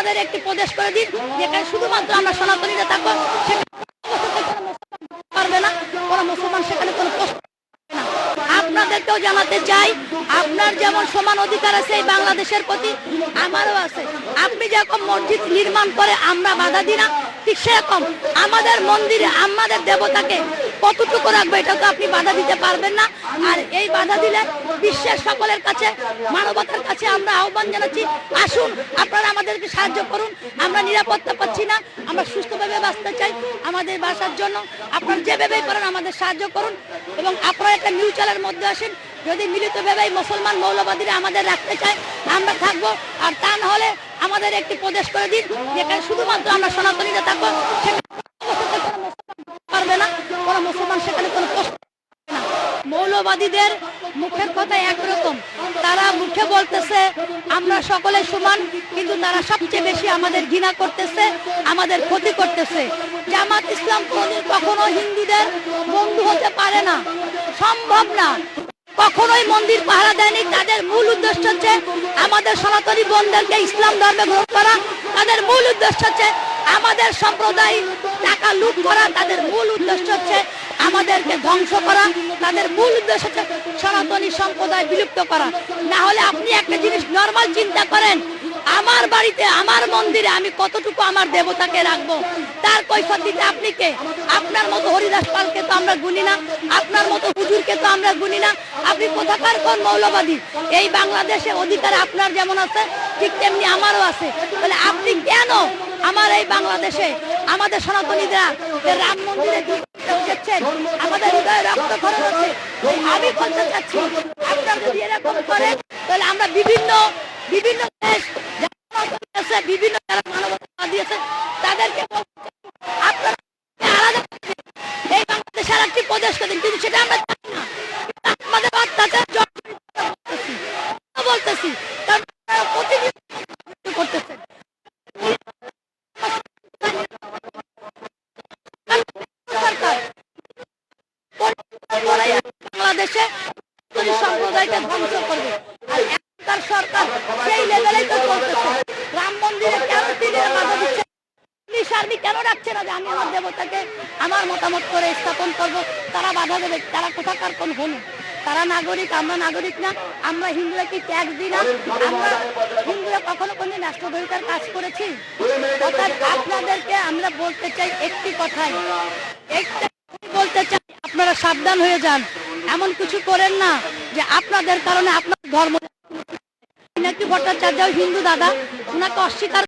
আমাদের একটি প্রদেশ করে দিন যেখানে শুধুমাত্র আমরা সনাতনীরা থাকবো, পারবে না কোনো মুসলমান সেখানে কোনো প্রশ্ন না। আপনাদেরকেও জানাতে চাই, আপনার যেমন সমান অধিকার আছে এই বাংলাদেশের প্রতি, আমারও আছে। আপনি যেরকম মসজিদ নির্মাণ করে আমরা বাধা দিই না, ঠিক সেরকম আমাদের মন্দিরে আমাদের দেবতাকে কতটুকু রাখবে এটা তো আপনি বাধা দিতে পারবেন না। আর এই বাধা দিলে বিশ্বের সকলের কাছে, মানবতার কাছে আমরা আহ্বান জানাচ্ছি, আসুন আপনারা আমাদেরকে সাহায্য করুন। আমরা নিরাপত্তা পাচ্ছি না, আমরা সুস্থভাবে বাঁচতে চাই আমাদের বাসার জন্য। আপনারা যেভাবেই করেন আমাদের সাহায্য করুন এবং আপনারা একটা মিউচুয়ালের মধ্যে আসেন। যদি মিলিতভাবে মুসলমান মৌলবাদীরা আমাদের রাখতে চায় আমরা থাকবো, আর তা না হলে আমাদের একটি প্রদেশ করে দিন যেখানে শুধুমাত্র আমরা সনাতনীরা থাকবো, পারবে না কোনো মুসলমান সেখানে কোনো প্রশ্ন না। মৌলবাদীদের মুখের কথা একরকম, তারা মুখে বলতেছে আমরা সকলে সমান, কিন্তু তারা সবচেয়ে বেশি আমাদের ঘৃণা করতেছে, আমাদের ক্ষতি করতেছে। জামাত ইসলাম কখনো হিন্দুদের বন্ধু হতে পারে না, সম্ভব না। কখনোই মন্দির পাহারা দেয়নি। তাদের মূল উদ্দেশ্য হচ্ছে আমাদের সনাতনী বোনদেরকে ইসলাম ধর্মে গ্রহণ করা। তাদের মূল উদ্দেশ্য হচ্ছে আমাদের সম্প্রদায় টাকা লুট করা। তাদের মূল উদ্দেশ্য হচ্ছে আমাদেরকে ধ্বংস করা। তাদের মূল উদ্দেশ্য হচ্ছে সনাতনী সম্প্রদায় বিলুপ্ত করা। না হলে আপনি একটা জিনিস নর্মাল চিন্তা করেন, আমার বাড়িতে আমার মন্দিরে আমি কতটুকু আমার দেবতাকে রাখবো, তার কৈফিয়ত দিতে আপনি কে? আপনার মতো হরিদাস পালকে তো আমরা গুনি না, আপনার মতো হুজুরকে তো আমরা গুনি না। আপনি কোথাকার কোন মৌলবাদী? এই বাংলাদেশে অধিকার আপনার যেমন আছে ঠিক তেমনি আমারও আছে। তাহলে আপনি কেন আমার এই বাংলাদেশে আমাদের সনাতনীরা রাম মন্দিরে উঠেছেন, আমাদের হৃদয়ে রক্ত খরচ হচ্ছে? আমি বলতে চাচ্ছি আপনারা যদি এরকম করেন তাহলে আমরা বিভিন্ন দেশ আছে, বিভিন্ন যারা মানবতাবাদী আছে তাদেরকে আপনারা আলাদা এই বাংলাদেশে আর একটি প্রদেশ করেন, কিন্তু সেটা আমরা চাই না। আমাদের অত্যাচার বলতেছি করতেছেন। বাংলাদেশে সম্প্রদায়কে ধ্বংস করবে, আর এখনকার সরকার সেই লেভেলেই তো চলতেছে। রাম মন্দিরে কেন দিনের বাধা দিচ্ছে? আর্মি কেন রাখছে না যে আমি আমার দেবতাকে আমার মতামত করে স্থাপন করব? তারা বাধা দেবে। তারা কোথাকার কোন হল? তারা নাগরিক, আমরা নাগরিক না? আমরা হিন্দুরা কি ট্যাক্স দিই না? আমরা হিন্দুরা কখনো কোনো রাষ্ট্রদ্রোহিতার কাজ করেছি? অর্থাৎ আপনাদেরকে আমরা বলতে চাই একটি কথাই, বলতে চাই আপনারা সাবধান হয়ে যান। এমন কিছু করেন না যে আপনাদের কারণে আপনার ধর্ম। মীনাক্ষী ভট্টাচার্য হিন্দু দাদা, ওনাকে অস্বীকার